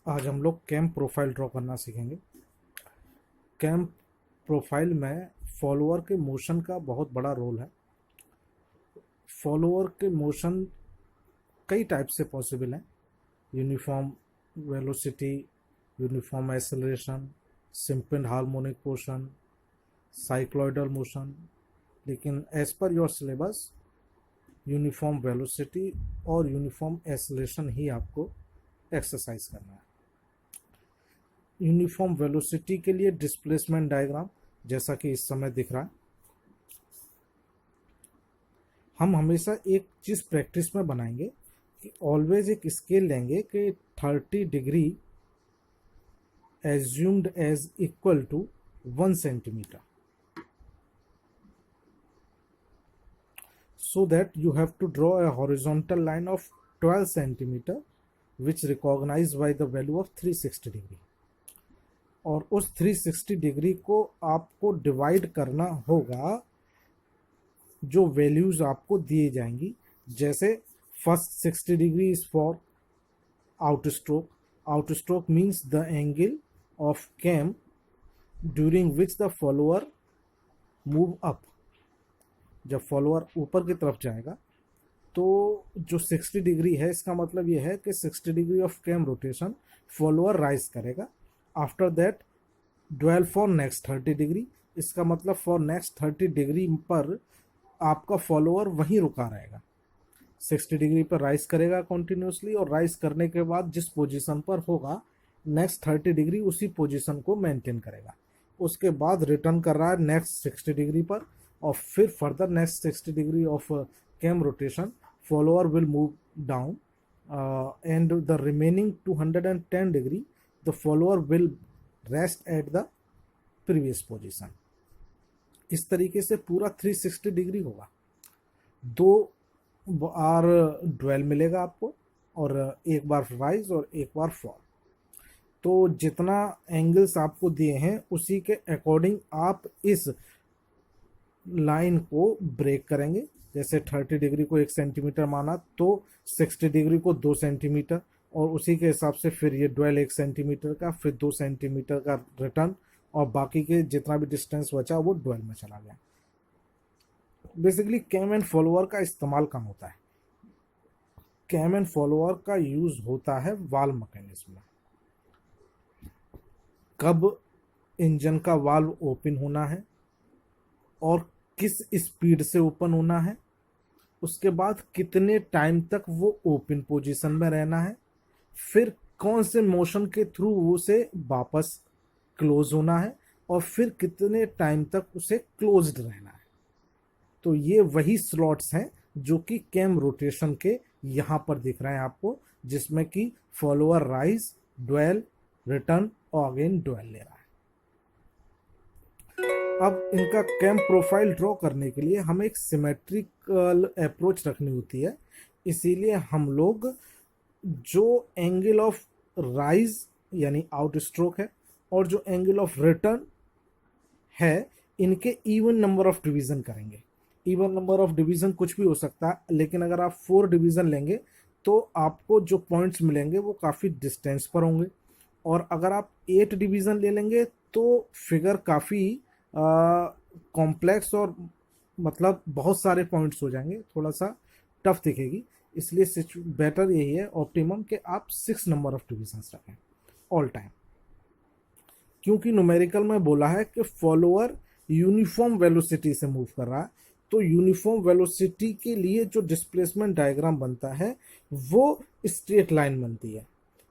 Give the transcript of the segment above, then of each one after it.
आज हम लोग कैम प्रोफाइल ड्रॉ करना सीखेंगे। कैम प्रोफाइल में फॉलोअर के मोशन का बहुत बड़ा रोल है। फॉलोअर के मोशन कई टाइप से पॉसिबल हैं। Uniform velocity, uniform acceleration, simple harmonic motion, cycloidal motion. लेकिन as per your syllabus uniform velocity और यूनिफॉर्म एक्सेलरेशन ही आपको एक्सरसाइज करना है। यूनिफॉर्म वेलोसिटी के लिए डिस्प्लेसमेंट डायग्राम जैसा कि इस समय दिख रहा है। हम हमेशा एक चीज़ प्रैक्टिस में बनाएंगे कि ऑलवेज एक स्केल लेंगे कि 30 degree assumed as equal to 1 centimetre, so that you have to draw a horizontal line of 12 centimeter which recognized by the value of 360 degree। और उस 360 डिग्री को आपको डिवाइड करना होगा जो वैल्यूज आपको दिए जाएंगी। जैसे first 60 degree is for out stroke. Out stroke means the angle of cam during which the follower move up. जब फॉलोअर ऊपर की तरफ जाएगा तो जो 60 डिग्री है इसका मतलब ये है कि 60 degree of cam rotation follower rise करेगा। After that dwell for next 30 degree, इसका मतलब फॉर नेक्स्ट 30 डिग्री पर आपका फॉलोअर वहीं रुका रहेगा। 60 डिग्री पर राइज करेगा कॉन्टिन्यूसली और राइज करने के बाद जिस पोजीशन पर होगा नेक्स्ट 30 डिग्री उसी पोजीशन को मेंटेन करेगा। उसके बाद रिटर्न कर रहा है नेक्स्ट 60 डिग्री पर और फिर further next 60 degree of cam rotation follower will move down and the remaining 210 degree the follower will rest at the previous position. इस तरीके से पूरा 360 डिग्री होगा। 2 बार ड्वेल मिलेगा आपको और एक बार राइज और एक बार फॉल। तो जितना एंगल्स आपको दिए हैं उसी के अकॉर्डिंग आप इस लाइन को ब्रेक करेंगे। जैसे 30 डिग्री को 1 सेंटीमीटर माना तो 60 डिग्री को 2 सेंटीमीटर और उसी के हिसाब से फिर ये ड्वेल 1 सेंटीमीटर का, फिर 2 सेंटीमीटर का रिटर्न और बाकी के जितना भी डिस्टेंस बचा वो ड्वेल में चला गया। बेसिकली कैम एंड फॉलोअर का इस्तेमाल कहाँ होता है? कैम एंड फॉलोअर का यूज होता है वाल्व मैकेनिज्म में। कब इंजन का वाल्व ओपन होना है और किस स्पीड से ओपन होना है, उसके बाद कितने टाइम तक वो ओपन पोजीशन में रहना है, फिर कौन से मोशन के थ्रू उसे वापस क्लोज होना है और फिर कितने टाइम तक उसे क्लोज्ड रहना है। तो ये वही स्लॉट्स हैं जो कि कैम रोटेशन के यहाँ पर दिख रहे हैं आपको, जिसमें कि फॉलोअर राइज, ड्वेल, रिटर्न और अगेन ड्वेल ले रहा है। अब इनका कैम प्रोफाइल ड्रॉ करने के लिए हमें एक सिमेट्रिकल अप्रोच रखनी होती है। इसीलिए हम लोग जो एंगल ऑफ राइज यानी आउट स्ट्रोक है और जो एंगल ऑफ रिटर्न है इनके इवन नंबर ऑफ डिवीजन करेंगे। इवन नंबर ऑफ डिवीजन कुछ भी हो सकता है, लेकिन अगर आप 4 डिवीजन लेंगे तो आपको जो पॉइंट्स मिलेंगे वो काफ़ी डिस्टेंस पर होंगे और अगर आप 8 डिवीजन ले लेंगे तो फिगर काफ़ी कॉम्प्लेक्स और मतलब बहुत सारे पॉइंट्स हो जाएंगे, थोड़ा सा टफ दिखेगी। इसलिए बेटर यही है ऑप्टिमम कि आप 6 नंबर ऑफ डिवीजन्स रखें ऑल टाइम, क्योंकि न्यूमेरिकल में बोला है कि फॉलोअर यूनिफॉर्म वेलोसिटी से मूव कर रहा है। तो यूनिफॉर्म वेलोसिटी के लिए जो डिस्प्लेसमेंट डायग्राम बनता है वो स्ट्रेट लाइन बनती है।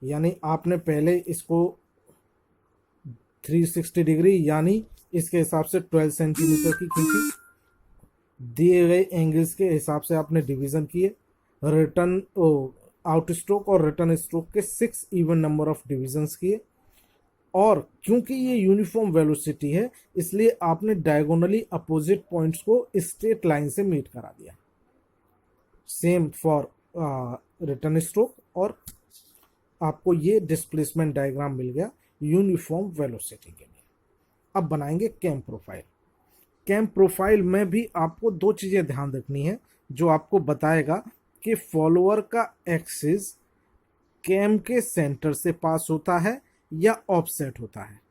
यानी आपने पहले इसको 360 डिग्री यानी इसके हिसाब से 12 सेंटीमीटर की खींची, दिए गए एंगल्स के हिसाब से आपने डिवीजन किए। रिटर्न आउट स्ट्रोक और रिटर्न स्ट्रोक के 6 इवन नंबर ऑफ डिविजन्स किए और क्योंकि ये यूनिफॉर्म वेलोसिटी है इसलिए आपने डायगोनली अपोजिट पॉइंट्स को स्ट्रेट लाइन से मीट करा दिया। सेम फॉर रिटर्न स्ट्रोक और आपको ये डिस्प्लेसमेंट डायग्राम मिल गया यूनिफॉर्म वेलोसिटी के लिए। अब बनाएंगे कैम प्रोफाइल। कैम प्रोफाइल में भी आपको 2 चीज़ें ध्यान रखनी है जो आपको बताएगा कि फॉलोअर का एक्सिस कैम के सेंटर से पास होता है या ऑफसेट होता है।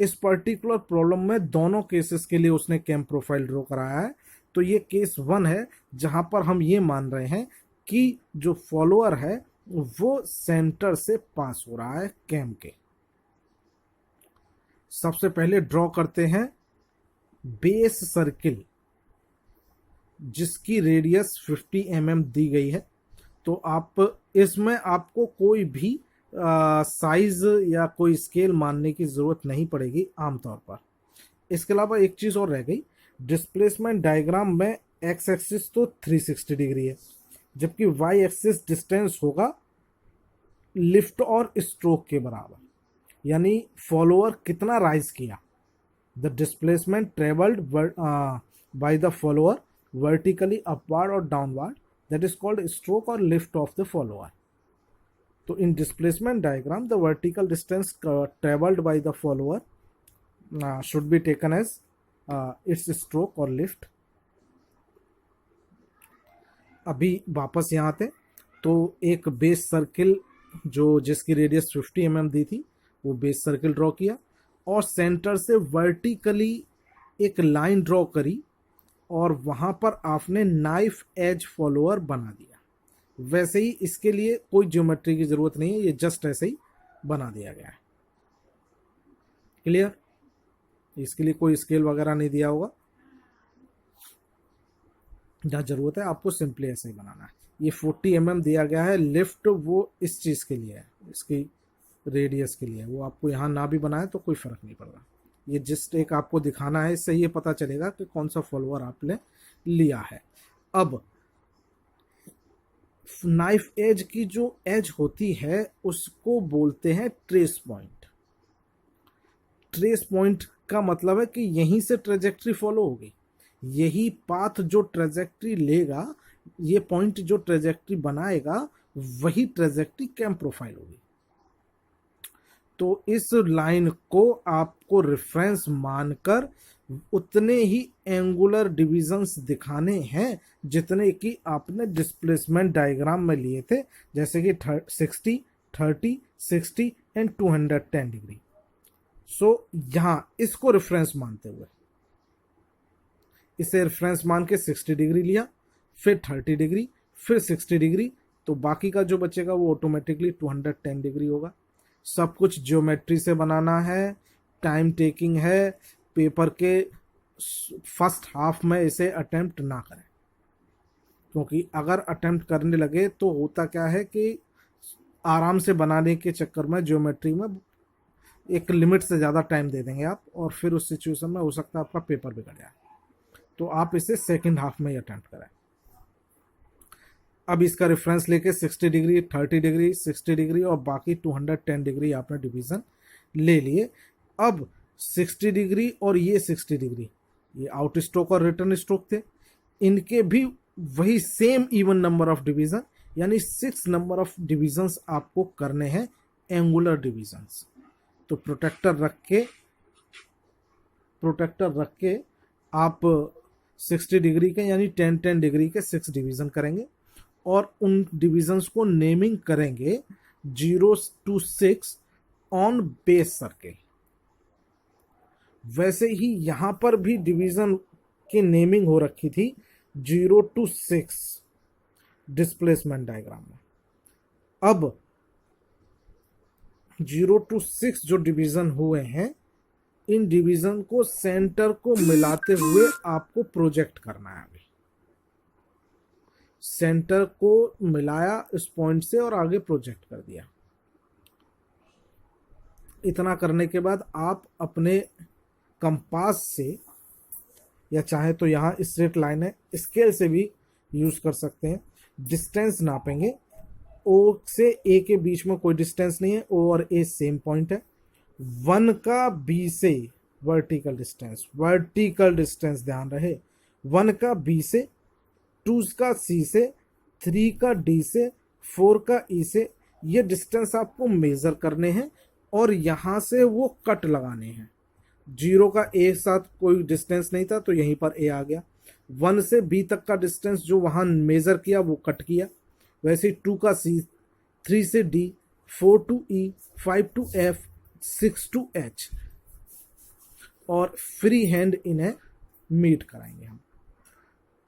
इस पर्टिकुलर प्रॉब्लम में दोनों केसेस के लिए उसने कैम प्रोफाइल ड्रॉ कराया है। तो ये केस 1 है जहां पर हम ये मान रहे हैं कि जो फॉलोअर है वो सेंटर से पास हो रहा है कैम के। सबसे पहले ड्रॉ करते हैं बेस सर्किल जिसकी रेडियस 50 mm दी गई है। तो आप इसमें आपको कोई भी साइज या कोई स्केल मानने की जरूरत नहीं पड़ेगी आमतौर पर। इसके अलावा एक चीज और रह गई, डिस्प्लेसमेंट डायग्राम में एक्स एक्सिस तो 360 डिग्री है, जबकि वाई एक्सिस डिस्टेंस होगा लिफ्ट और स्ट्रोक के बराबर, यानी फॉलोअर कितना राइज किया। The displacement travelled by the follower vertically upward और downward, that is called stroke और लिफ्ट ऑफ द फॉलोअर। तो in displacement diagram the vertical distance travelled by the follower should be taken as its stroke और lift. अभी वापस यहाँ आते, तो एक बेस सर्किल जो जिसकी रेडियस 50 mm दी थी वो बेस सर्किल ड्रॉ किया और सेंटर से वर्टिकली एक लाइन ड्रॉ करी और वहां पर आपने नाइफ एज फॉलोअर बना दिया। वैसे ही इसके लिए कोई ज्योमेट्री की जरूरत नहीं है, ये जस्ट ऐसे ही बना दिया गया है। क्लियर? इसके लिए कोई स्केल वगैरह नहीं दिया होगा, जहाँ जरूरत है आपको सिंपली ऐसे ही बनाना है। ये 40 mm दिया गया है, लिफ्ट वो इस चीज के लिए है, इसकी रेडियस के लिए। वो आपको यहाँ ना भी बनाए तो कोई फर्क नहीं पड़ता, ये जस्ट एक आपको दिखाना है, इससे ये पता चलेगा कि कौन सा फॉलोअर आपने लिया है। अब नाइफ एज की जो एज होती है उसको बोलते हैं ट्रेस पॉइंट। ट्रेस पॉइंट का मतलब है कि यहीं से ट्रेजेक्ट्री फॉलो होगी, यही पाथ जो ट्रेजेक्ट्री लेगा, ये पॉइंट जो ट्रेजेक्ट्री बनाएगा वही ट्रेजेक्ट्री कैम प्रोफाइल होगी। तो इस लाइन को आपको रेफरेंस मानकर उतने ही एंगुलर डिविजन्स दिखाने हैं जितने कि आपने डिस्प्लेसमेंट डायग्राम में लिए थे, जैसे कि 60, 30, 60 एंड 210 डिग्री। सो यहां इसको रेफरेंस मानते हुए इसे रेफरेंस मान के 60 डिग्री लिया, फिर 30 डिग्री, फिर 60 डिग्री, तो बाकी का जो बचेगा वो ऑटोमेटिकली 210 डिग्री होगा। सब कुछ ज्योमेट्री से बनाना है, टाइम टेकिंग है, पेपर के फर्स्ट हाफ में इसे अटेम्प्ट ना करें, क्योंकि अगर अटेम्प्ट करने लगे तो होता क्या है कि आराम से बनाने के चक्कर में ज्योमेट्री में एक लिमिट से ज़्यादा टाइम दे देंगे आप, और फिर उस सिचुएशन में हो सकता है आपका पेपर बिगड़ जाए। तो आप इसे सेकेंड हाफ में ही अटेम्प्ट करें। अब इसका रेफरेंस लेके 60 डिग्री, 30 डिग्री, 60 डिग्री और बाकी 210 डिग्री आपने डिवीजन ले लिए। अब 60 डिग्री और ये 60 डिग्री, ये आउट स्ट्रोक और रिटर्न स्ट्रोक थे, इनके भी वही same even number of division, यानी 6 नंबर ऑफ डिविजन्स आपको करने हैं, एंगुलर डिविजन्स। तो प्रोटेक्टर रख के आप 60 डिग्री के यानी 10-10 डिग्री के 6 डिवीजन करेंगे और उन डिविजन्स को नेमिंग करेंगे 0 to 6 ऑन बेस सर्किल। वैसे ही यहां पर भी डिवीजन की नेमिंग हो रखी थी 0 to 6 डिस्प्लेसमेंट डायग्राम में। अब 0 to 6 जो डिवीजन हुए हैं, इन डिवीजन को सेंटर को मिलाते हुए आपको प्रोजेक्ट करना है। अभी सेंटर को मिलाया इस पॉइंट से और आगे प्रोजेक्ट कर दिया। इतना करने के बाद आप अपने कंपास से, या चाहे तो यहाँ स्ट्रेट लाइन है, स्केल से भी यूज कर सकते हैं, डिस्टेंस नापेंगे। ओ से ए के बीच में कोई डिस्टेंस नहीं है, ओ और ए सेम पॉइंट है। 1 का बी से वर्टिकल डिस्टेंस ध्यान रहे, 1 का बी से, 2 का सी से, 3 का डी से, 4 का ई से, ये डिस्टेंस आपको मेजर करने हैं और यहाँ से वो कट लगाने हैं। 0 का ए साथ कोई डिस्टेंस नहीं था तो यहीं पर ए आ गया। 1 से बी तक का डिस्टेंस जो वहाँ मेजर किया वो कट किया। वैसे ही 2 का सी 3 से D, 4 to E, 5 to F, 6 to H, और फ्री हैंड इन्हें मीट कराएंगे हम।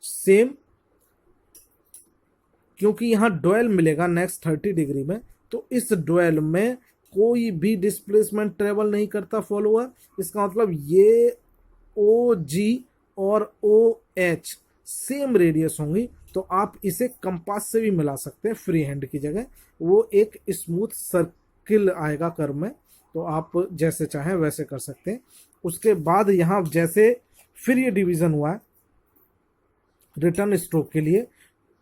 सेम, क्योंकि यहाँ डुएल मिलेगा नेक्स्ट 30 डिग्री में, तो इस डुएल में कोई भी डिस्प्लेसमेंट ट्रेवल नहीं करता फॉलोअर। इसका मतलब ये ओ जी और ओ एच सेम रेडियस होंगी, तो आप इसे कंपास से भी मिला सकते हैं फ्री हैंड की जगह। वो एक स्मूथ सर्किल आएगा कर्व में, तो आप जैसे चाहें वैसे कर सकते हैं। उसके बाद यहाँ जैसे फिर ये डिवीजन हुआ है रिटर्न स्ट्रोक के लिए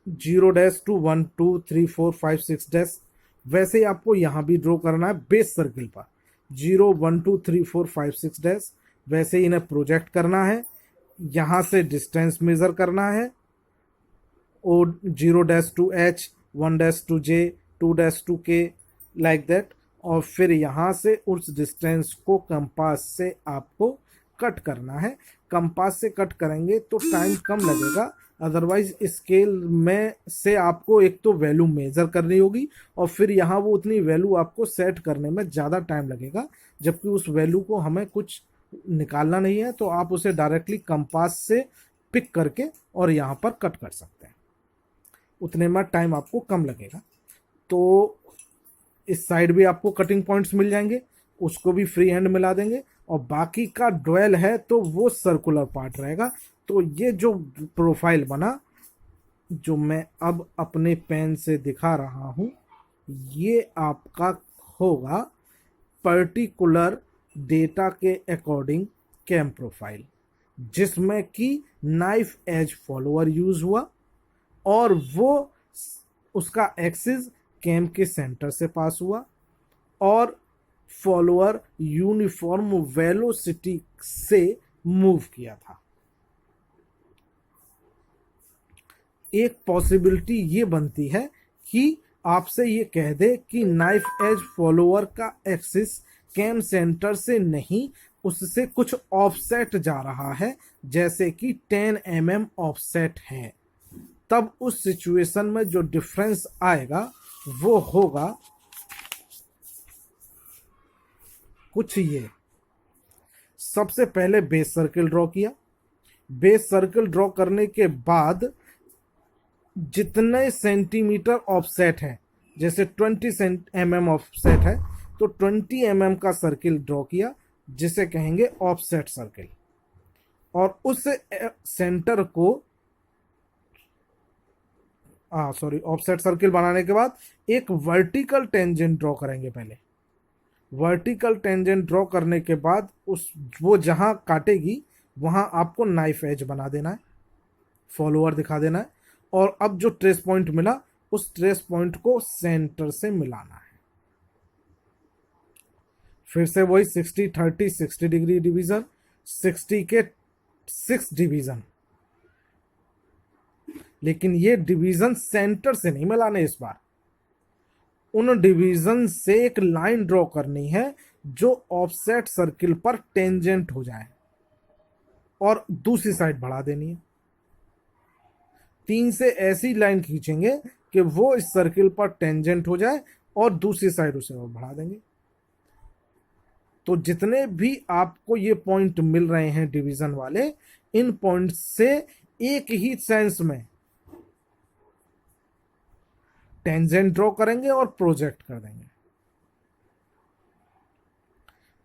0 टू 1 2 3 4 5 6 वैसे ही आपको यहाँ भी ड्रॉ करना है बेस सर्किल पर 0 1 2 3 4 5 6 वैसे ही इन्हें प्रोजेक्ट करना है। यहाँ से डिस्टेंस मेजर करना है, O 0 to H, 1 to J, 2 to K, like that. और फिर यहाँ से उस डिस्टेंस को कंपास से आपको कट करना है। कंपास से कट करेंगे तो टाइम कम लगेगा, अदरवाइज स्केल में से आपको एक तो वैल्यू मेजर करनी होगी और फिर यहाँ वो उतनी वैल्यू आपको सेट करने में ज़्यादा टाइम लगेगा, जबकि उस वैल्यू को हमें कुछ निकालना नहीं है, तो आप उसे डायरेक्टली कंपास से पिक करके और यहाँ पर कट कर सकते हैं, उतने में टाइम आपको कम लगेगा। तो इस साइड भी आपको कटिंग पॉइंट्स मिल जाएंगे, उसको भी फ्री हैंड मिला देंगे, और बाकी का डुएल है तो वो सर्कुलर पार्ट रहेगा। तो ये जो प्रोफाइल बना, जो मैं अब अपने पेन से दिखा रहा हूँ, ये आपका होगा पर्टिकुलर डेटा के अकॉर्डिंग कैम प्रोफाइल, जिसमें कि नाइफ एज फॉलोअर यूज हुआ और वो उसका एक्सिस कैम के सेंटर से पास हुआ और फॉलोअर यूनिफॉर्म वेलोसिटी से मूव किया था। एक पॉसिबिलिटी ये बनती है कि आपसे ये कह दे कि नाइफ एज फॉलोअर का एक्सिस कैम सेंटर से नहीं, उससे कुछ ऑफसेट जा रहा है, जैसे कि 10 mm ऑफसेट है। तब उस सिचुएशन में जो डिफरेंस आएगा वो होगा कुछ ये। सबसे पहले बेस सर्किल ड्रॉ किया, बेस सर्किल ड्रॉ करने के बाद जितने सेंटीमीटर ऑफसेट है, जैसे 20 mm ऑफसेट है, तो 20 mm का सर्किल ड्रॉ किया, जिसे कहेंगे ऑफसेट सर्किल। और उस सेंटर को ऑफसेट सर्किल बनाने के बाद एक वर्टिकल टेंजेंट ड्रॉ करेंगे। पहले वर्टिकल टेंजेंट ड्रॉ करने के बाद वो जहां काटेगी वहां आपको नाइफ एज बना देना है, फॉलोअर दिखा देना है, और अब जो ट्रेस पॉइंट मिला उस ट्रेस पॉइंट को सेंटर से मिलाना है। फिर से वही 60 30 60 डिग्री डिवीजन, 60 के 6 डिवीजन, लेकिन ये डिवीजन सेंटर से नहीं मिलाने। इस बार उन डिवीजन से एक लाइन ड्रॉ करनी है जो ऑफसेट सर्किल पर टेंजेंट हो जाए और दूसरी साइड बढ़ा देनी है। 3 से ऐसी लाइन खींचेंगे कि वो इस सर्किल पर टेंजेंट हो जाए और दूसरी साइड उसे और बढ़ा देंगे। तो जितने भी आपको ये पॉइंट मिल रहे हैं डिवीजन वाले, इन पॉइंट से एक ही सेंस में टेंजेंट ड्रॉ करेंगे और प्रोजेक्ट कर देंगे।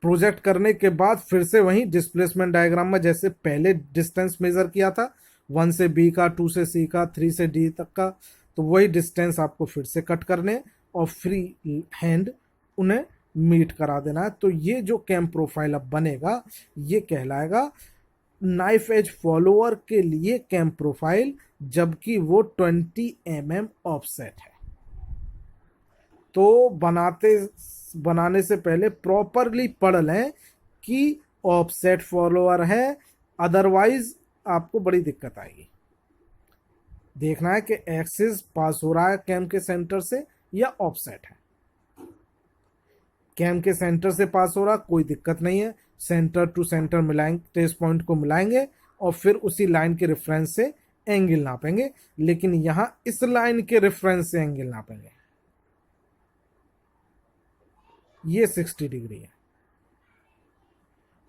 प्रोजेक्ट करने के बाद फिर से वही डिस्प्लेसमेंट डायग्राम में जैसे पहले डिस्टेंस मेजर किया था, 1 से B का, 2 से C का, 3 से D तक का, तो वही डिस्टेंस आपको फिर से कट करने और फ्री हैंड उन्हें मीट करा देना है। तो ये जो कैम प्रोफाइल अब बनेगा ये कहलाएगा नाइफ एज फॉलोअर के लिए कैम प्रोफाइल, जबकि वो 20 mm ऑफसेट है। तो बनाने से पहले प्रॉपरली पढ़ लें कि ऑफसेट फॉलोअर है, अदरवाइज आपको बड़ी दिक्कत आएगी। देखना है कि एक्सिस पास हो रहा है कैम के सेंटर से या ऑफसेट है। कैम के सेंटर से पास हो रहा, कोई दिक्कत नहीं है, सेंटर टू सेंटर मिलाएंगे, ट्रेस पॉइंट को मिलाएंगे और फिर उसी लाइन के रेफरेंस से एंगल नापेंगे। लेकिन यहाँ इस लाइन के रेफरेंस से एंगल नापेंगे, ये 60 डिग्री है,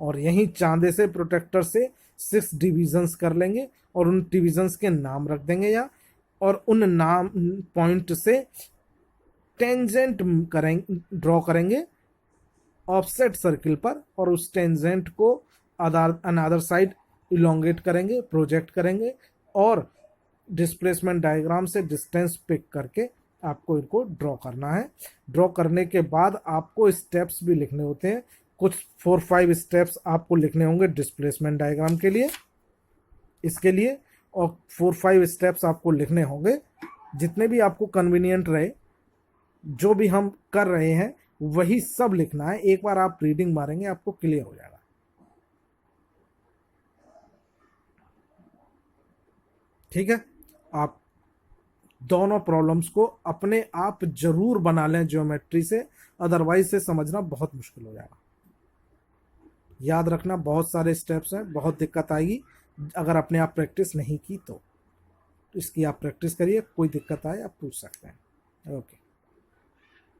और यहीं चांदे से प्रोटेक्टर से 6 डिविजन्स कर लेंगे और उन डिविजन्स के नाम रख देंगे यहाँ, और उन नाम पॉइंट से टेंजेंट करेंगे, ड्रॉ करेंगे ऑफसेट सर्किल पर, और उस टेंजेंट को अनदर साइड इलोंगेट करेंगे, प्रोजेक्ट करेंगे, और डिस्प्लेसमेंट डायग्राम से डिस्टेंस पिक करके आपको इनको ड्रॉ करना है। ड्रॉ करने के बाद आपको स्टेप्स भी लिखने होते हैं, कुछ 4-5 स्टेप्स आपको लिखने होंगे डिस्प्लेसमेंट डायग्राम के लिए, इसके लिए, और 4-5 स्टेप्स आपको लिखने होंगे, जितने भी आपको कन्वीनियंट रहे, जो भी हम कर रहे हैं वही सब लिखना है। एक बार आप रीडिंग मारेंगे आपको क्लियर हो जाएगा। ठीक है, आप दोनों प्रॉब्लम्स को अपने आप जरूर बना लें ज्योमेट्री से, अदरवाइज से समझना बहुत मुश्किल हो जाएगा। याद रखना, बहुत सारे स्टेप्स हैं, बहुत दिक्कत आएगी अगर अपने आप प्रैक्टिस नहीं की तो इसकी आप प्रैक्टिस करिए, कोई दिक्कत आए आप पूछ सकते हैं। ओके।